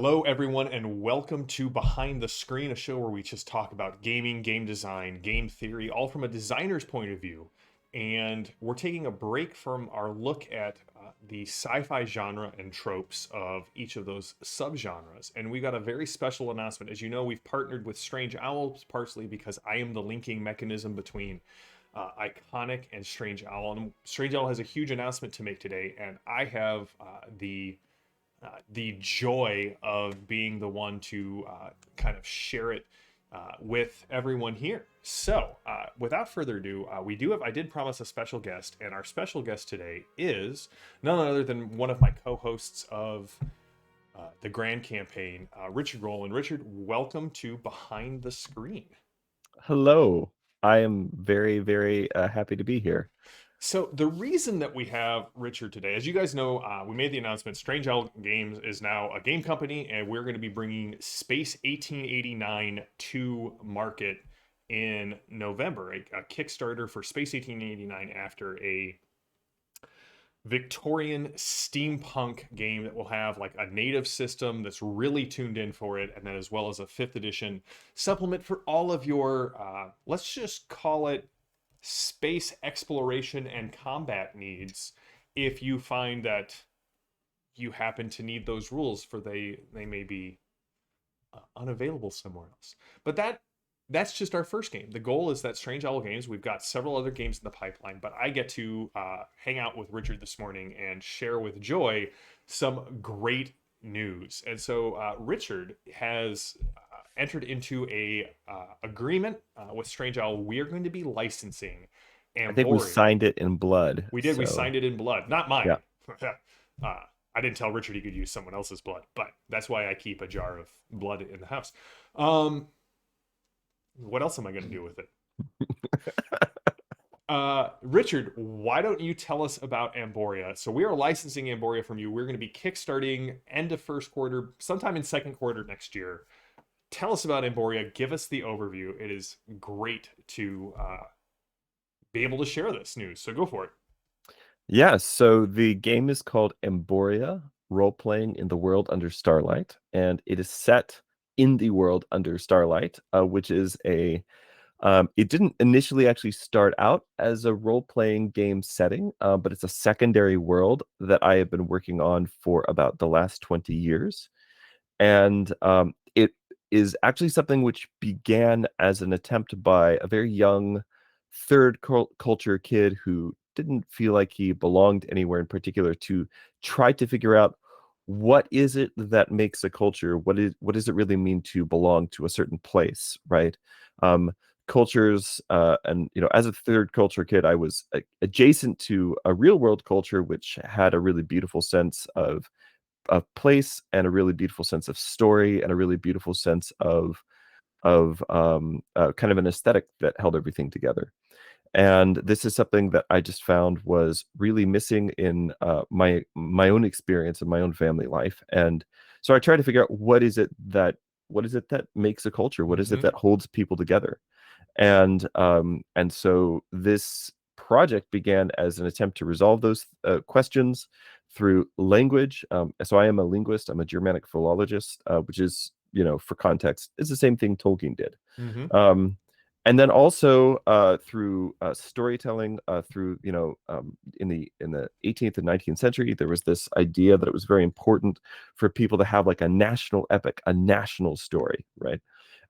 Hello, everyone, and welcome to Behind the Screen, a show where we just talk about gaming, game design, game theory, all from a designer's point of view. And we're taking a break from our look at the sci fi genre and tropes of each of those subgenres. And we got a very special announcement. As you know, we've partnered with Strange Owls, partially because I am the linking mechanism between Iconic and Strange Owl. And Strange Owl has a huge announcement to make today, and I have the joy of being the one to kind of share it with everyone here. So, without further ado, I did promise a special guest, and our special guest today is none other than one of my co hosts of the Grand Campaign, Richard Rohlin. Richard, welcome to Behind the Screen. Hello. I am very, very happy to be here. So the reason that we have Richard today, as you guys know, we made the announcement. Strange Owl Games is now a game company, and we're going to be bringing Space 1889 to market in November. A Kickstarter for Space 1889 after a Victorian steampunk game that will have like a native system that's really tuned in for it, and then as well as a fifth edition supplement for all of your, let's just call it space exploration and combat needs if you find that you happen to need those rules for they may be unavailable somewhere else. But that's just our first game. The goal is that Strange Owl Games, we've got several other games in the pipeline, but I get to hang out with Richard this morning and share with Joy some great news. And so Richard has entered into a agreement with Strange Owl. We are going to be licensing I think we Amboria. signed it in blood. We did. We So, signed it in blood, not mine. yeah. I didn't tell Richard he could use someone else's blood, but that's why I keep a jar of blood in the house. Um, what else am I going to do with it? Richard, why don't you tell us about Amboria? So we are licensing Amboria from you. We're going to be kickstarting end of first quarter, sometime in second quarter next year. Tell us about Amboria. Give us the overview. It is great to be able to share this news. So go for it. Yeah, so the game is called Emboria, Role-Playing in the World Under Starlight, and it is set in the world under Starlight, which is it didn't initially actually start out as a role-playing game setting, but it's a secondary world that I have been working on for about the last 20 years. And it is actually something which began as an attempt by a very young culture kid who didn't feel like he belonged anywhere in particular to try to figure out what is it that makes a culture, what does it really mean to belong to a certain place, right? um, Cultures, and as a third culture kid, I was adjacent to a real world culture which had a really beautiful sense of place and a really beautiful sense of story and a really beautiful sense of kind of an aesthetic that held everything together. And this is something that I just found was really missing in my own experience and my own family life. And so I try to figure out what is it that makes a culture? What is it Mm-hmm. that holds people together? And so this project began as an attempt to resolve those questions through language. So I am a linguist. I'm a Germanic philologist, which is, for context, is the same thing Tolkien did. Mm-hmm. Um, and then also through storytelling, through in the 18th and 19th century, there was this idea that it was very important for people to have like a national epic, a national story, right?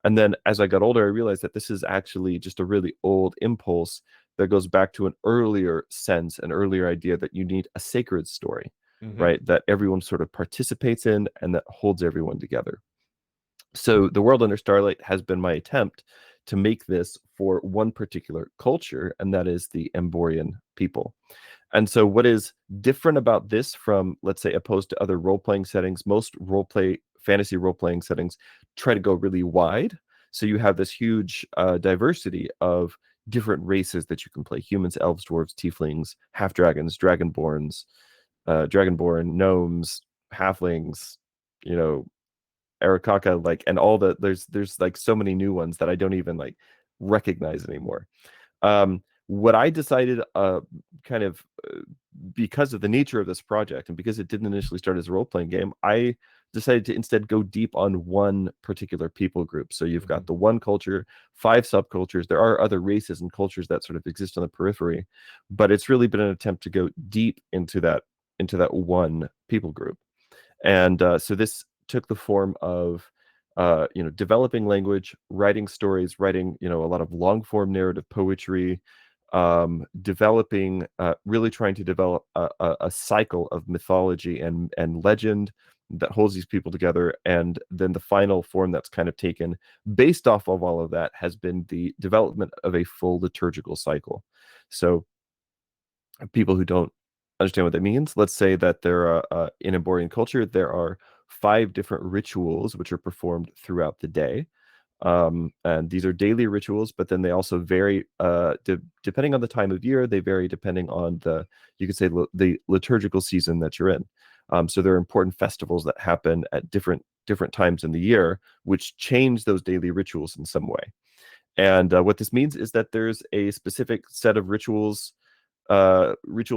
And then as I got older, I realized that this is actually just a really old impulse that goes back to an earlier sense, an earlier idea that you need a sacred story, Mm-hmm. right? That everyone sort of participates in and that holds everyone together. So the world under starlight has been my attempt to make this for one particular culture, and that is the Emborian people. And so what is different about this from, let's say, opposed to other role-playing settings, most fantasy role-playing settings try to go really wide. So you have this huge diversity of different races that you can play: humans, elves, dwarves, tieflings, half dragons, dragonborn, gnomes, halflings, you know, Arakaka, like, and there's like so many new ones that I don't even like recognize anymore. what I decided, kind of because of the nature of this project and because it didn't initially start as a role-playing game, I decided to instead go deep on one particular people group. So you've got the one culture, 5 subcultures. There are other races and cultures that sort of exist on the periphery, but it's really been an attempt to go deep into that one people group. And so this took the form of developing language, writing stories, writing a lot of long form narrative poetry, developing, really trying to develop a cycle of mythology and legend that holds these people together. And then the final form that's kind of taken based off of all of that has been the development of a full liturgical cycle. So people who don't understand what that means, let's say that in Emborian culture, there are 5 different rituals which are performed throughout the day. And these are daily rituals, but then they also vary depending on the time of year. They vary depending on you could say the liturgical season that you're in. So there are important festivals that happen at different times in the year, which change those daily rituals in some way. And what this means is that there's a specific set of ritual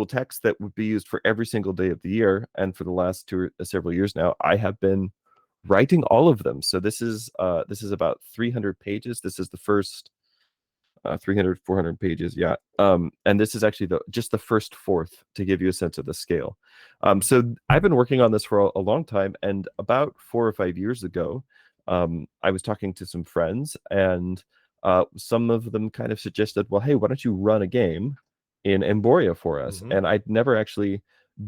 text that would be used for every single day of the year. And for the last several years now, I have been writing all of them. So this is about 300 pages. This is the first 300, 400 pages. Yeah. And this is actually just the first fourth to give you a sense of the scale. So I've been working on this for a long time. And about 4 or 5 years ago, I was talking to some friends, and some of them kind of suggested, well, hey, why don't you run a game in Emboria for us? And I'd never actually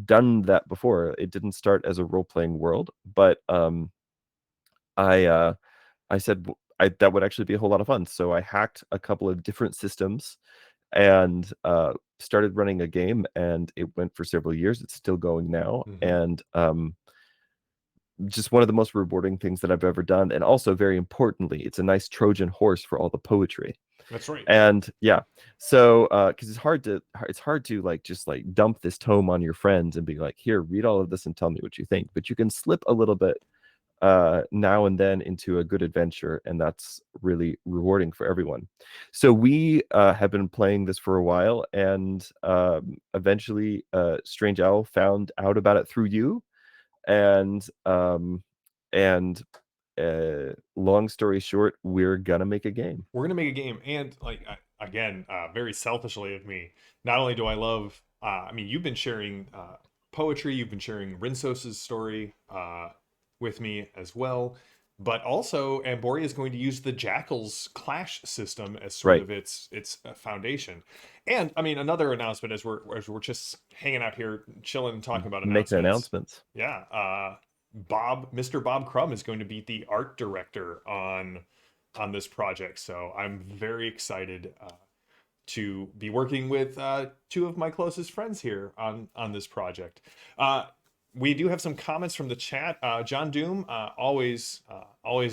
done that before. It didn't start as a role-playing world, but I said that would actually be a whole lot of fun. So I hacked a couple of different systems and started running a game, and it went for several years. It's still going now. And just one of the most rewarding things that I've ever done. And also, very importantly, it's a nice Trojan horse for all the poetry. That's right. And yeah, so because it's hard to like just like dump this tome on your friends and be like, here, read all of this and tell me what you think. But you can slip a little bit now and then into a good adventure, and that's really rewarding for everyone. So we have been playing this for a while, and eventually Strange Owl found out about it through you, and long story short, we're gonna make a game. We're gonna make a game, and like again, very selfishly of me. Not only do I love, I mean, you've been sharing poetry, you've been sharing Rinsos's story with me as well, but also Amboria is going to use the Jackal's Clash system as sort of its foundation. And I mean, another announcement as we're just hanging out here, chilling, and talking about making announcements. Yeah, Mr. Bob Crumb is going to be the art director on this project. So I'm very excited to be working with 2 of my closest friends here on this project. We do have some comments from the chat. John Doom, always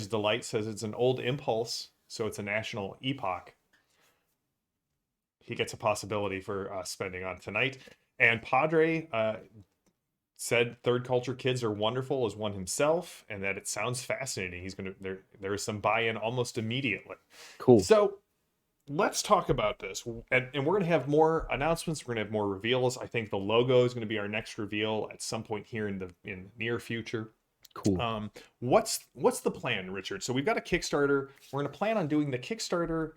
delight, says it's an old impulse, so it's a national epoch. He gets a possibility for spending on tonight. And Padre said third culture kids are wonderful as one himself, and that it sounds fascinating. He's gonna there is some buy-in almost immediately. Cool. So let's talk about this, and we're gonna have more announcements. We're gonna have more reveals. I think the logo is gonna be our next reveal at some point here in the near future. Cool. What's the plan, Richard? So we've got a Kickstarter. We're gonna plan on doing the Kickstarter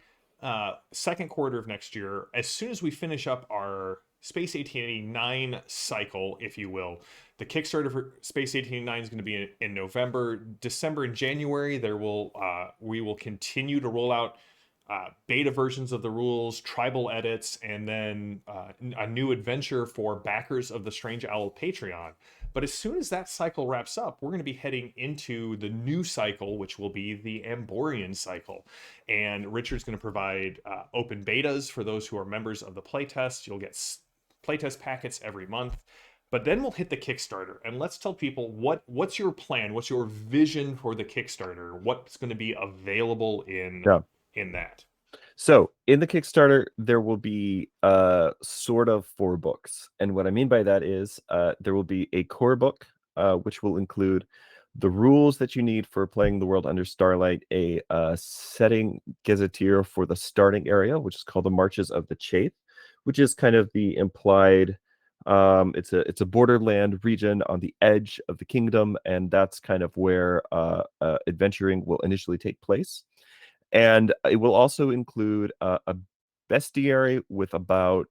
second quarter of next year, as soon as we finish up our Space 1889 cycle, if you will. The Kickstarter for Space 1889 is going to be in November. December and January, we will continue to roll out beta versions of the rules, tribal edits, and then a new adventure for backers of the Strange Owl Patreon. But as soon as that cycle wraps up, we're going to be heading into the new cycle, which will be the Amborian cycle. And Richard's going to provide open betas for those who are members of the playtest. You'll get playtest packets every month. But then we'll hit the Kickstarter, and let's tell people what's your plan, what's your vision for the Kickstarter, what's going to be available in that. So in the Kickstarter, there will be sort of 4 books. And what I mean by that is there will be a core book, which will include the rules that you need for playing the world under Starlight, a setting gazetteer for the starting area, which is called the Marches of the Chaith, which is kind of the implied. It's a borderland region on the edge of the kingdom, and that's kind of where adventuring will initially take place. And it will also include a bestiary with about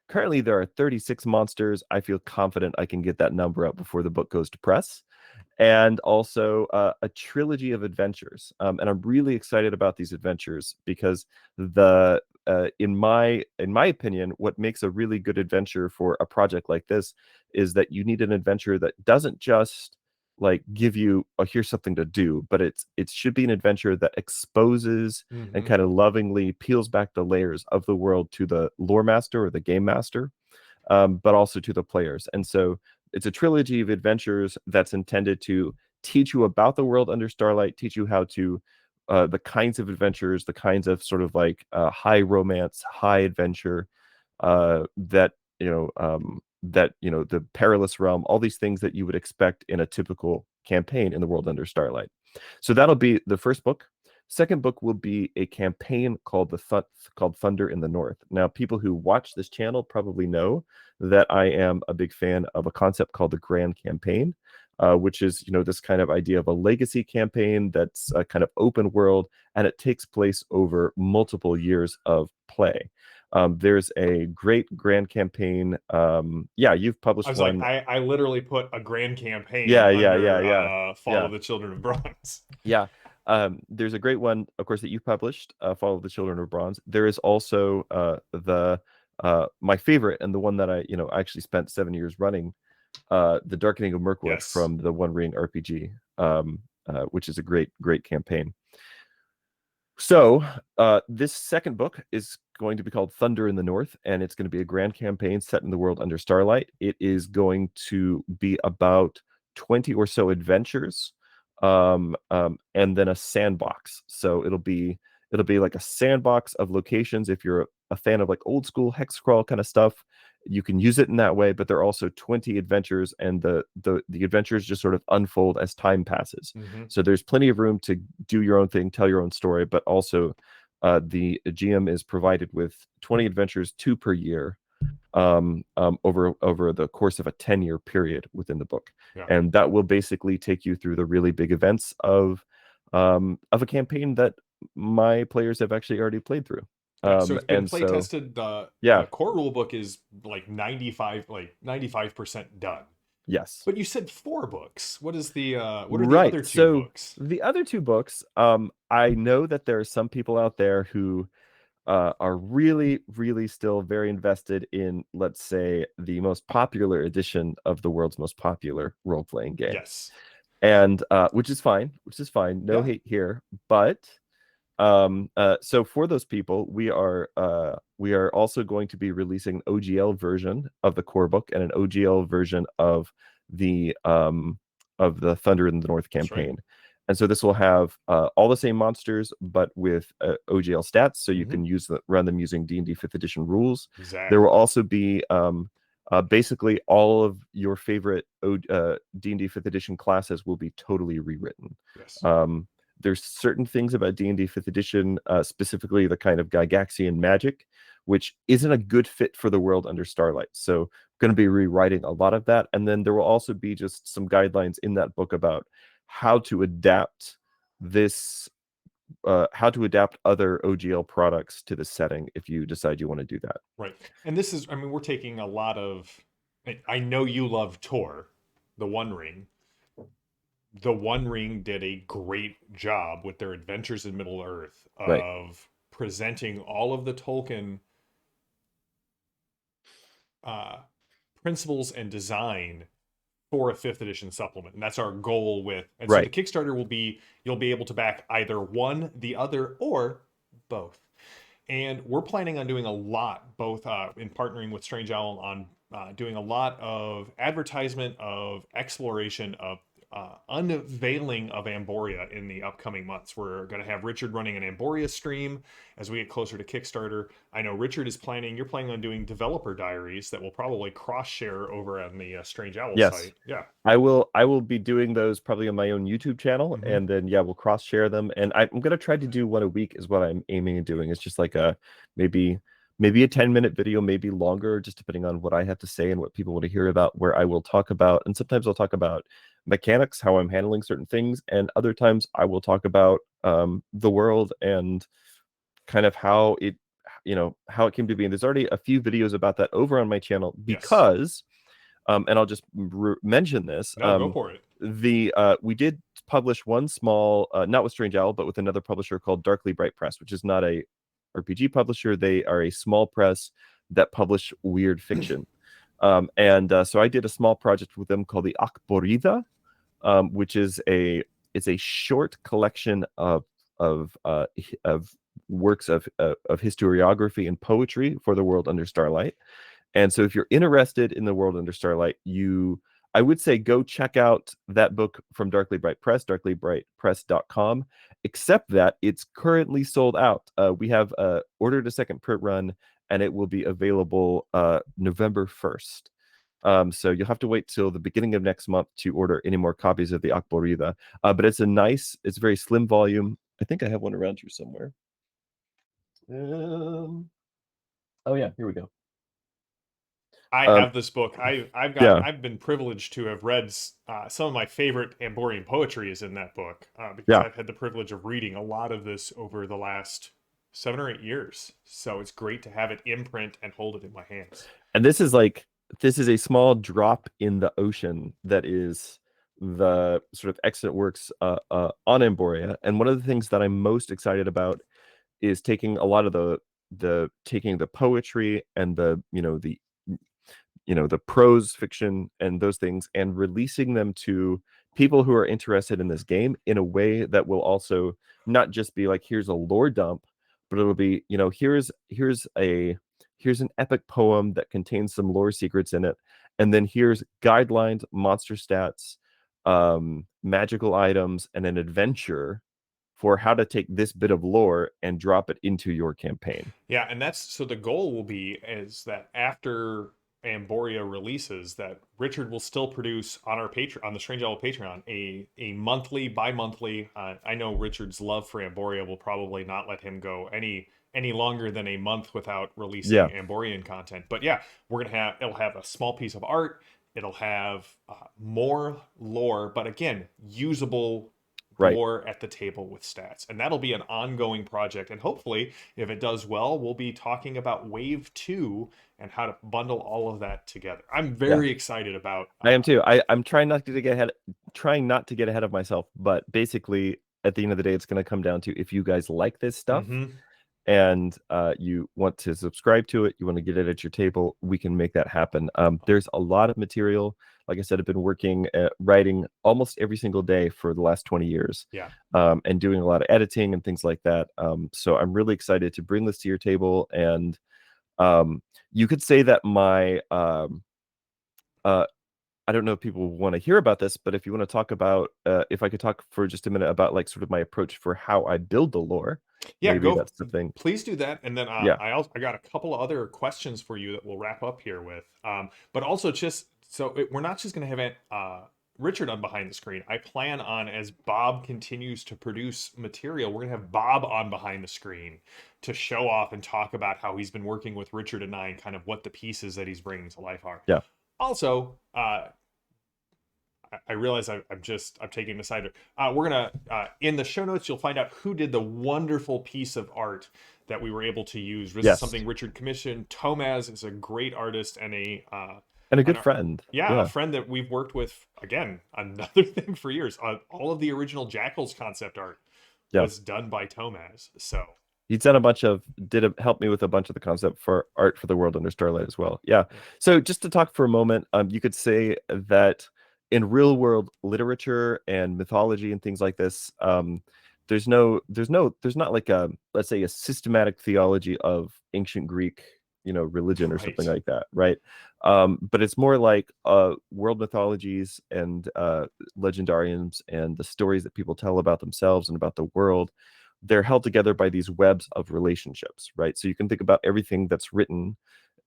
currently there are 36 monsters. I feel confident I can get that number up before the book goes to press. And also a trilogy of adventures. And I'm really excited about these adventures because the in my opinion, what makes a really good adventure for a project like this is that you need an adventure that doesn't just like give you here's something to do, but it should be an adventure that exposes and kind of lovingly peels back the layers of the world to the lore master or the game master, but also to the players. And so it's a trilogy of adventures that's intended to teach you about the world under Starlight, teach you how to the kinds of adventures, the kinds of sort of like high romance, high adventure that the perilous realm, all these things that you would expect in a typical campaign in the world under Starlight. So that'll be the first book. Second book will be a campaign called called Thunder in the North. Now, people who watch this channel probably know that I am a big fan of a concept called the Grand Campaign, which is this kind of idea of a legacy campaign that's a kind of open world, and it takes place over multiple years of play. There's a great Grand Campaign. Yeah, you've I published was like, one. I literally put a grand campaign Yeah, under Fall yeah. of the Children of Bronze. Yeah. There's a great one, of course, that you published, Fall of the Children of Bronze. There is also the my favorite and the one that I actually spent 7 years running, The Darkening of Mirkwood Yes. from the One Ring RPG, which is a great campaign. So this second book is going to be called Thunder in the North, and it's going to be a grand campaign set in the world under Starlight. It is going to be about 20 or so adventures, and then a sandbox. So it'll be like a sandbox of locations. If you're a fan of like old school hex crawl kind of stuff, you can use it in that way. But there are also 20 adventures, and the adventures just sort of unfold as time passes. So there's plenty of room to do your own thing, tell your own story, but also the GM is provided with 20 adventures, 2 per year, over the course of a 10-year period within the book. Yeah. And that will basically take you through the really big events of a campaign that my players have actually already played through. Yeah, so it's been And play so, tested. The yeah, core rule book is like 95% done. yes. But you said 4 books. What are the Right. other 2 So books? the other 2 books, I know that there are some people out there who are really, really still very invested in, let's say, the most popular edition of the world's most popular role-playing game. Yes. And which is fine. No Yeah. hate here. But so for those people, we are also going to be releasing an OGL version of the core book and an OGL version of the Thunder in the North That's right. campaign. And so this will have all the same monsters, but with OGL stats, so you can run them using D&D 5th edition rules. Exactly. There will also be basically all of your favorite D&D 5th edition classes will be totally rewritten. Yes. There's certain things about D&D 5th edition, specifically the kind of Gygaxian magic, which isn't a good fit for the world under Starlight. So I'm going to be rewriting a lot of that. And then there will also be just some guidelines in that book about how to adapt how to adapt other OGL products to the setting if you decide you want to do that. Right. And this is, I mean, we're taking a lot of, I know you love Tor, the One Ring. The One Ring did a great job with their Adventures in Middle Earth of Right. presenting all of the Tolkien principles and design for a 5th edition supplement. And that's our goal with, and so the Right. Kickstarter will be, you'll be able to back either one, the other, or both. And we're planning on doing a lot, both in partnering with Strange Owl on doing a lot of advertisement, of exploration of unveiling of Amboria in the upcoming months. We're going to have Richard running an Amboria stream as we get closer to Kickstarter. I know Richard is you're planning on doing developer diaries that will probably cross share over on the Strange Owl Yes. site. Yeah. I will be doing those probably on my own YouTube channel, Mm-hmm. and then yeah, we'll cross share them. And I'm gonna try to do one a week is what I'm aiming at doing. It's just like a maybe a 10-minute video, maybe longer, just depending on what I have to say and what people want to hear about, where I will talk about, and sometimes I'll talk about mechanics, how I'm handling certain things, and other times I will talk about the world and kind of how it how it came to be. And there's already a few videos about that over on my channel Yes. because and I'll just mention this. No, go for it. We did publish one small, not with Strange Owl, but with another publisher called Darkly Bright Press, which is not a RPG publisher. They are a small press that publish weird fiction. So I did a small project with them called the Akborida, which is a short collection of works of historiography and poetry for the world under starlight. And so if you're interested in the world under starlight, I would say go check out that book from Darkly Bright Press, darklybrightpress.com, except that it's currently sold out. We have ordered a second print run, and it will be available November 1st. So you'll have to wait till the beginning of next month to order any more copies of the Akborida. But it's a very slim volume. I think I have one around here somewhere. Oh yeah, here we go. I have this book. Yeah. I've been privileged to have read some of my favorite Amborian poetry is in that book because Yeah. I've had the privilege of reading a lot of this over the last 7 or 8 years. So it's great to have it in print and hold it in my hands. And this is a small drop in the ocean that is the sort of excellent works on Emboria. And one of the things that I'm most excited about is taking a lot of taking the poetry and the prose fiction and those things and releasing them to people who are interested in this game in a way that will also not just be like, here's a lore dump, but it'll be, here's an epic poem that contains some lore secrets in it, and then here's guidelines, monster stats, magical items, and an adventure for how to take this bit of lore and drop it into your campaign. Yeah, and so the goal will be is that after Amboria releases, that Richard will still produce on our Patreon, on the Strange Owl Patreon, a monthly, bi-monthly. I know Richard's love for Amboria will probably not let him go any longer than a month without releasing Amborian content. But yeah, it'll have a small piece of art. It'll have more lore, but again, usable lore at the table with stats. And that'll be an ongoing project. And hopefully, if it does well, we'll be talking about Wave 2 and how to bundle all of that together. I'm very excited about I am too. I'm trying not to get ahead of myself, but basically at the end of the day, it's going to come down to if you guys like this stuff and you want to subscribe to it, you want to get it at your table, we can make that happen. There's a lot of material. Like I said, I've been working writing almost every single day for the last 20 years. Yeah. And doing a lot of editing and things like that. So I'm really excited to bring this to your table. And you could say that my I don't know if people want to hear about this, but if you want to talk about, if I could talk for just a minute about like sort of my approach for how I build the lore. Yeah, maybe that's the thing. Please do that, and then I got a couple of other questions for you that we'll wrap up here with. But also just we're not just going to have Richard on behind the screen. I plan on, as Bob continues to produce material, we're going to have Bob on behind the screen to show off and talk about how he's been working with Richard and I and kind of what the pieces that he's bringing to life are. Yeah. Also, I realize I'm taking the side. We're gonna in the show notes you'll find out who did the wonderful piece of art that we were able to use. This is something Richard commissioned. Tomaz is a great artist and a good friend. Yeah, a friend that we've worked with. Again, another thing for years. All of the original Jackals concept art was done by Tomaz. So he's done help me with a bunch of the concept for art for the world under starlight as well. Yeah. So just to talk for a moment, you could say that in real world literature and mythology and things like this, there's not like let's say a systematic theology of ancient Greek religion or something Right. like that, right? But it's more like world mythologies and legendariums and the stories that people tell about themselves and about the world. They're held together by these webs of relationships, right? So you can think about everything that's written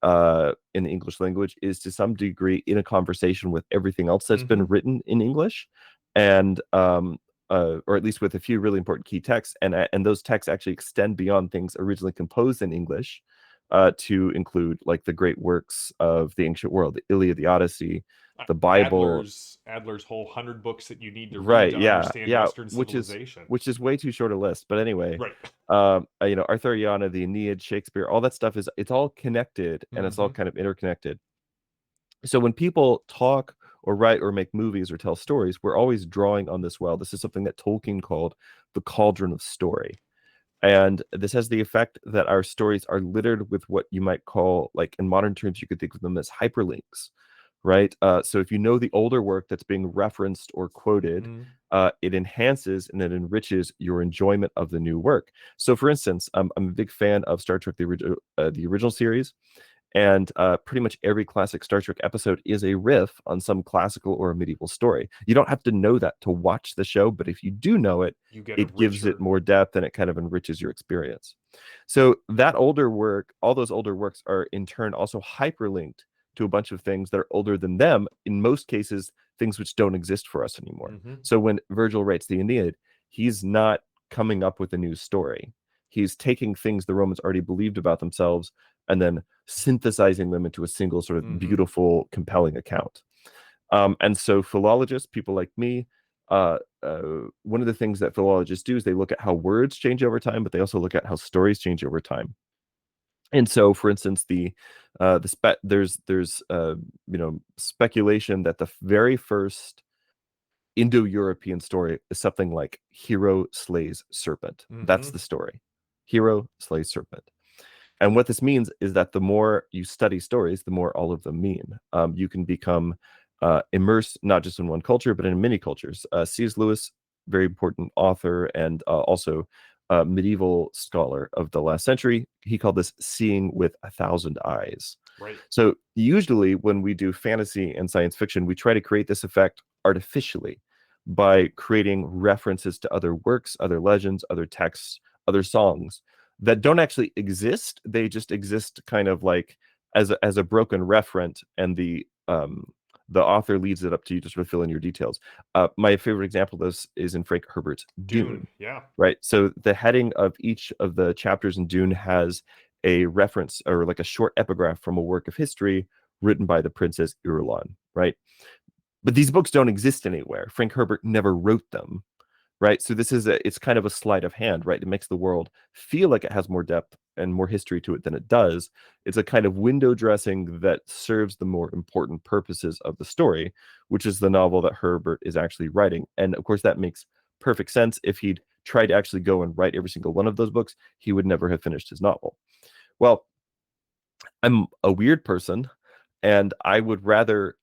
in the English language is to some degree in a conversation with everything else that's been Mm-hmm. written in English, and or at least with a few really important key texts, and those texts actually extend beyond things originally composed in English, to include like the great works of the ancient world, the Iliad, the Odyssey, the Bible. Adler's whole 100 books that you need to read Right, to yeah, understand yeah, Western civilization. which is way too short a list. But anyway, Right. Arthuriana, the Aeneid, Shakespeare, all that stuff it's all connected and it's all Mm-hmm. kind of interconnected. So when people talk or write or make movies or tell stories, we're always drawing on this well. This is something that Tolkien called the cauldron of story. And this has the effect that our stories are littered with what you might call, like in modern terms, you could think of them as hyperlinks, right? So if you know the older work that's being referenced or quoted, Mm-hmm. it enhances and it enriches your enjoyment of the new work. So, for instance, I'm a big fan of Star Trek, the original series, and pretty much every classic Star Trek episode is a riff on some classical or a medieval story. You don't have to know that to watch the show, but if you do know it, You get a it gives it richer. more depth and it kind of enriches your experience. So that older work, all those older works are in turn also hyperlinked to a bunch of things that are older than them, in most cases, things which don't exist for us anymore. Mm-hmm. So when Virgil writes the Aeneid, he's not coming up with a new story. He's taking things the Romans already believed about themselves and then synthesizing them into a single sort of Mm-hmm. beautiful, compelling account. And so philologists, people like me, one of the things that philologists do is they look at how words change over time, but they also look at how stories change over time. And so, for instance, there's speculation that the very first Indo-European story is something like hero slays serpent. That's Mm-hmm. the story. Hero slays serpent. And what this means is that the more you study stories, the more all of them mean. You can become immersed not just in one culture, but in many cultures. C.S. Lewis, very important author and also medieval scholar of the last century, he called this seeing with a thousand eyes. Right. So usually when we do fantasy and science fiction, we try to create this effect artificially by creating references to other works, other legends, other texts, other songs that don't actually exist. They just exist kind of like as a broken referent, and the author leaves it up to you to sort of fill in your details. My favorite example of this is in Frank Herbert's Dune. Dune, Yeah. right? So the heading of each of the chapters in Dune has a reference or like a short epigraph from a work of history written by the Princess Irulan, right? But these books don't exist anywhere. Frank Herbert never wrote them, right? So it's kind of a sleight of hand, right? It makes the world feel like it has more depth and more history to it than it does. It's a kind of window dressing that serves the more important purposes of the story, which is the novel that Herbert is actually writing. And of course, that makes perfect sense. If he'd tried to actually go and write every single one of those books, he would never have finished his novel. Well, I'm a weird person, and I would rather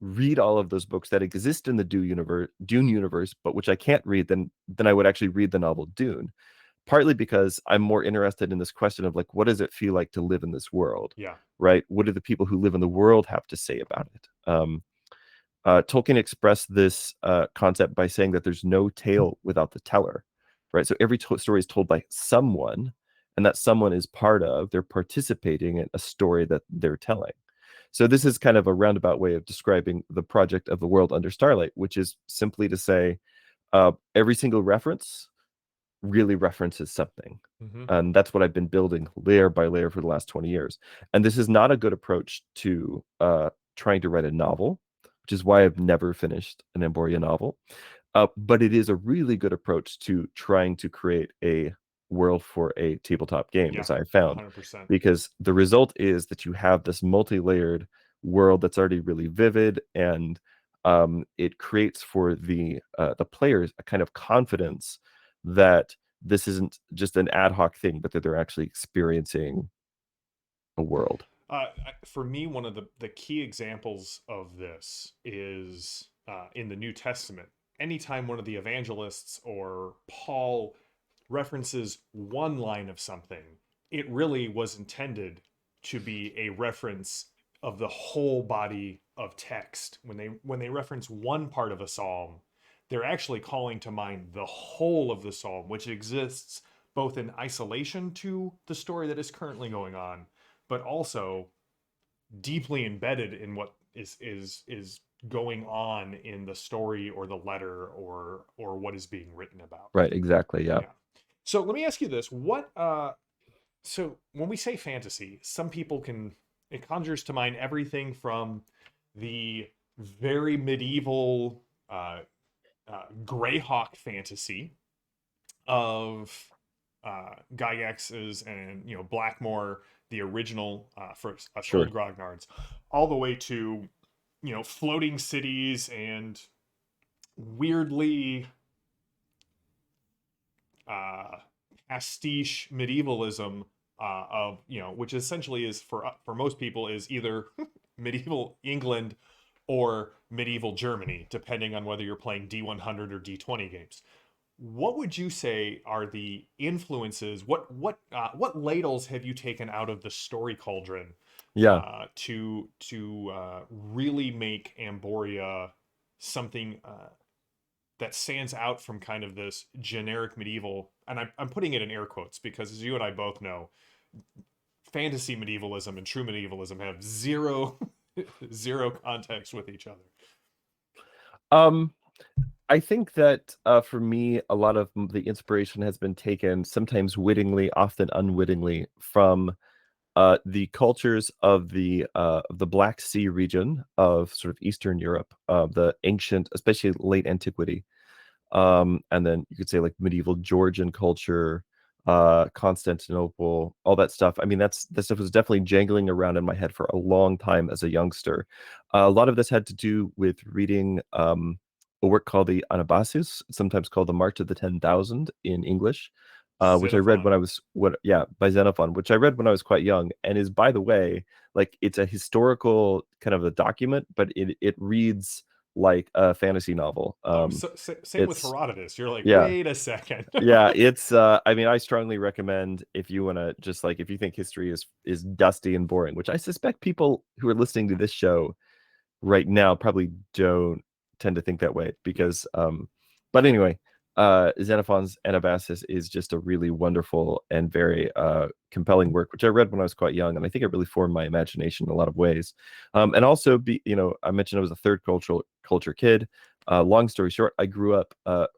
read all of those books that exist in the Dune universe, but which I can't read than I would actually read the novel Dune. Partly because I'm more interested in this question of like, what does it feel like to live in this world, Yeah. right? What do the people who live in the world have to say about it? Tolkien expressed this concept by saying that there's no tale without the teller, right? So every story is told by someone, and that someone is they're participating in a story that they're telling. So this is kind of a roundabout way of describing the project of the world under starlight, which is simply to say every single reference really references something. Mm-hmm. And that's what I've been building layer by layer for the last 20 years. And this is not a good approach to trying to write a novel, which is why I've never finished an Emboria novel. But it is a really good approach to trying to create a world for a tabletop game, Yeah. as I found, 100%. because the result is that you have this multi-layered world that's already really vivid, and it creates for the players a kind of confidence that this isn't just an ad hoc thing, but that they're actually experiencing a world. For me, one of the key examples of this is in the New Testament. Anytime one of the evangelists or Paul references one line of something, it really was intended to be a reference of the whole body of text. When they reference one part of a psalm, they're actually calling to mind the whole of the psalm, which exists both in isolation to the story that is currently going on, but also deeply embedded in what is going on in the story or the letter or what is being written about. Right, exactly. Yeah. Yeah. So let me ask you this: what so when we say fantasy, some people can it conjures to mind everything from the very medieval Greyhawk fantasy of Gygax's and Blackmore, the original for us Sure. old grognards, all the way to floating cities and weirdly uh, pastiche medievalism of which essentially is for most people is either medieval England or medieval Germany, depending on whether you're playing D100 or D20 games. What would you say are the influences? What ladles have you taken out of the story cauldron Yeah. to really make Amboria something that stands out from kind of this generic medieval? And I'm putting it in air quotes because, as you and I both know, fantasy medievalism and true medievalism have zero zero context with each other. Um, I think that for me, a lot of the inspiration has been taken, sometimes wittingly, often unwittingly, from the cultures of the Black Sea region of sort of Eastern Europe, the ancient, especially late antiquity, and then you could say like medieval Georgian culture, Constantinople, all that stuff. I mean, that stuff was definitely jangling around in my head for a long time as a youngster. A lot of this had to do with reading a work called the Anabasis, sometimes called the March of the 10,000 in English, which I read Xenophon. when I was by Xenophon, which I read when I was quite young, and is, by the way, like it's a historical kind of a document, but it reads like a fantasy novel. Oh, same with It's Herodotus. You're like, yeah, wait a second. yeah, it's I mean, I strongly recommend, if you want to just like, if you think history is dusty and boring, which I suspect people who are listening to this show right now probably don't tend to think that way, Yeah, because but anyway, Xenophon's Anabasis is just a really wonderful and very compelling work, which I read when I was quite young, and I think it really formed my imagination in a lot of ways. And also, I mentioned I was a third culture kid. Long story short, I grew up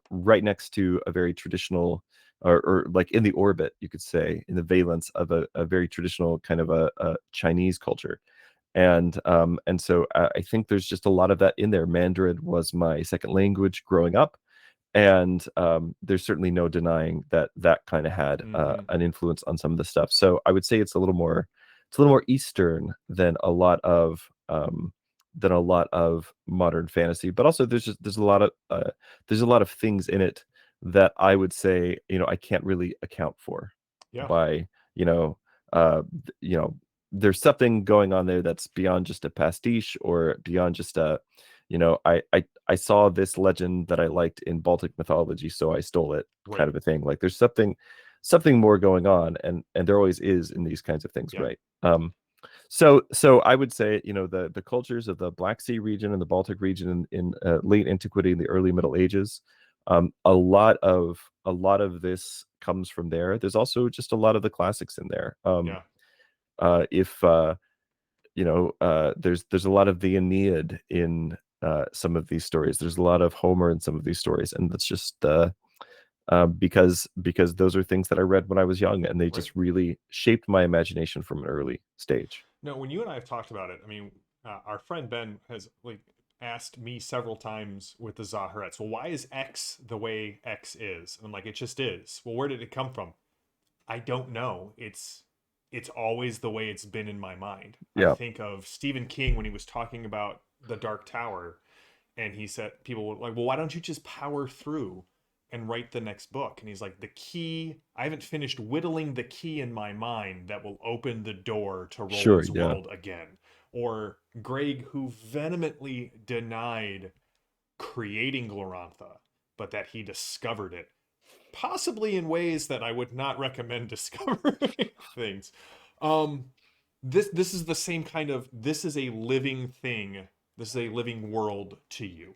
right next to a very traditional, or like in the orbit, you could say, in the valence of a very traditional kind of a Chinese culture. And so I think there's just a lot of that in there. Mandarin was my second language growing up, and there's certainly no denying that that kind of had mm-hmm. an influence on some of the stuff. So I would say it's a little more Eastern than a lot of modern fantasy. But also there's a lot of things in it that I would say, I can't really account for Yeah, by, you know you know there's something going on there that's beyond just a pastiche, or beyond just a, I saw this legend that I liked in Baltic mythology, so I stole it, kind right. of a thing. Like there's something more going on, and there always is in these kinds of things, Yeah, right? So I would say, the cultures of the Black Sea region and the Baltic region in late antiquity and the early Middle Ages, a lot of this comes from there. There's also just a lot of the classics in there. yeah, If there's a lot of the Aeneid in some of these stories. There's a lot of Homer in some of these stories, and that's just because those are things that I read when I was young, and they right. just really shaped my imagination from an early stage. No, when you and I have talked about it, I mean, our friend Ben has like asked me several times with the Zaharets, well, why is X the way X is? And I'm like, it just is. Well, where did it come from? I don't know. It's always the way it's been in my mind. I Yeah, think of Stephen King when he was talking about The Dark Tower, and he said people were like, well, why don't you just power through and write the next book? And he's like, the key, I haven't finished whittling the key in my mind that will open the door to sure, Roland's yeah, world again. Or Greg, who vehemently denied creating Glorantha, but that he discovered it, possibly in ways that I would not recommend discovering things. Um, this is the same kind of, this is a living thing. This is a living world to you.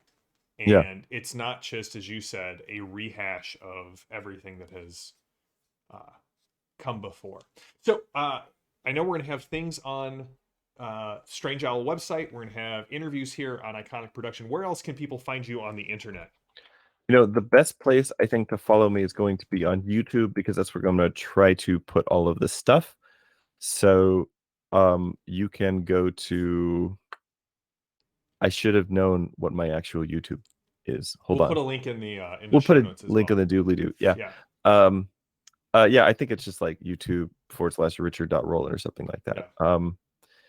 Yeah. And it's not just, as you said, a rehash of everything that has uh, come before. So I know we're going to have things on Strange Owl website. We're going to have interviews here on Iconic Production. Where else can people find you on the internet? The best place I think to follow me is going to be on YouTube, because that's where I'm going to try to put all of this stuff. So you can go to, I should have known what my actual YouTube is. Hold We'll on. put a link in the We'll show put a notes as link well. in the doobly-doo. Yeah. Yeah. Yeah, I think it's just like YouTube/Richard.Rohlin or something like that. Yeah.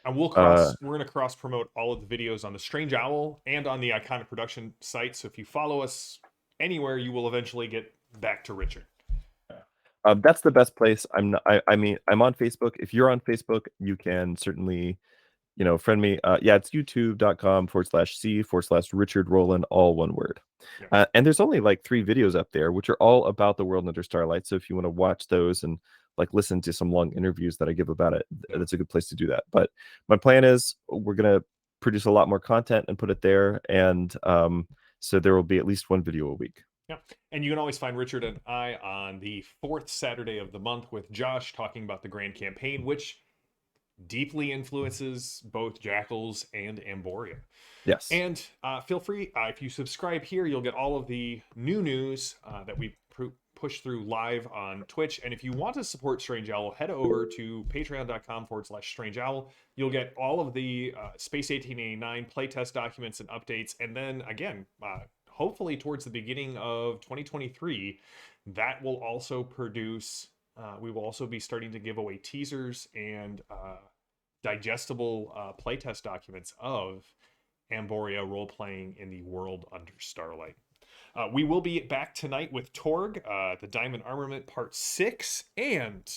And we're going to cross promote all of the videos on the Strange Owl and on the Iconic Production site. So if you follow us anywhere, you will eventually get back to Richard. That's the best place. I mean, I'm on Facebook. If you're on Facebook, you can certainly, friend me. Yeah, it's youtube.com/C/Richard Rohlin, all one word. Yeah. And there's only like 3 videos up there, which are all about the world under starlight. So if you want to watch those and like listen to some long interviews that I give about it, that's a good place to do that. But my plan is we're going to produce a lot more content and put it there. And so there will be at least 1 video a week. Yeah. And you can always find Richard and I on the 4th Saturday of the month with Josh talking about the Grand Campaign, which deeply influences both Jackals and Amboria. Yes. And feel free, if you subscribe here, you'll get all of the new news that we push through live on Twitch. And if you want to support Strange Owl, head over to patreon.com/Strange Owl. You'll get all of the Space 1889 playtest documents and updates. And then again, hopefully towards the beginning of 2023, that will also produce, we will also be starting to give away teasers and digestible playtest documents of Amboria role-playing in the world under starlight. We will be back tonight with Torg, the Diamond Armament Part 6, and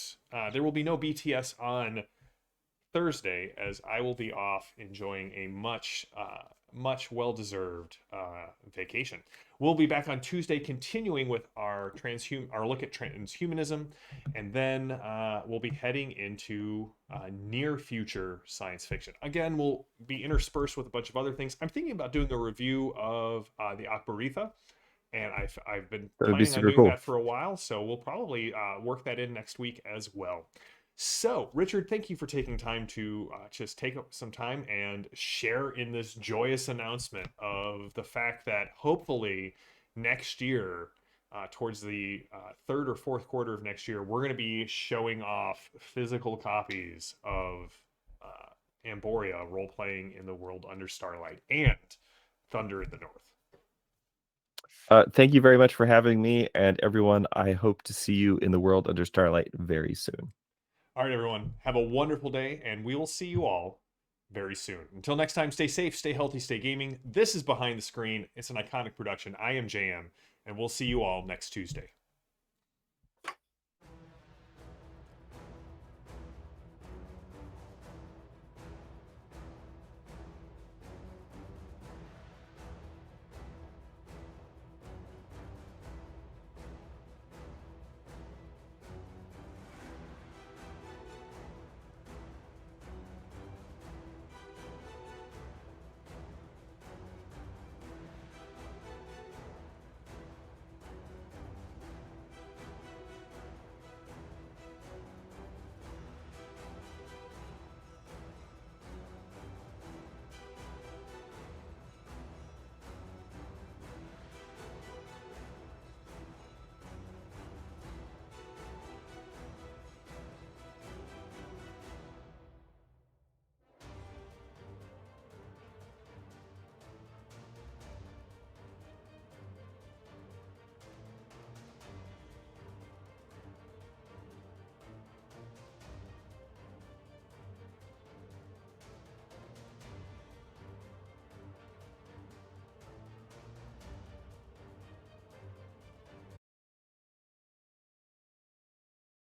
there will be no BTS on Thursday, as I will be off enjoying a much well-deserved vacation. We'll be back on Tuesday, continuing with our look at transhumanism, and then we'll be heading into near future science fiction. Again, we'll be interspersed with a bunch of other things. I'm thinking about doing a review of the Akbaritha, and I've been planning on doing that for a while, so we'll probably work that in next week as well. So, Richard, thank you for taking time to just take up some time and share in this joyous announcement of the fact that hopefully next year, towards the 3rd or 4th quarter of next year, we're going to be showing off physical copies of Amboria role-playing in the world under starlight and Thunder in the North. Thank you very much for having me, and everyone, I hope to see you in the world under starlight very soon. All right, everyone, have a wonderful day, and we will see you all very soon. Until next time, stay safe, stay healthy, stay gaming. This is Behind the Screen. It's an Iconic production. I am JM, and we'll see you all next Tuesday.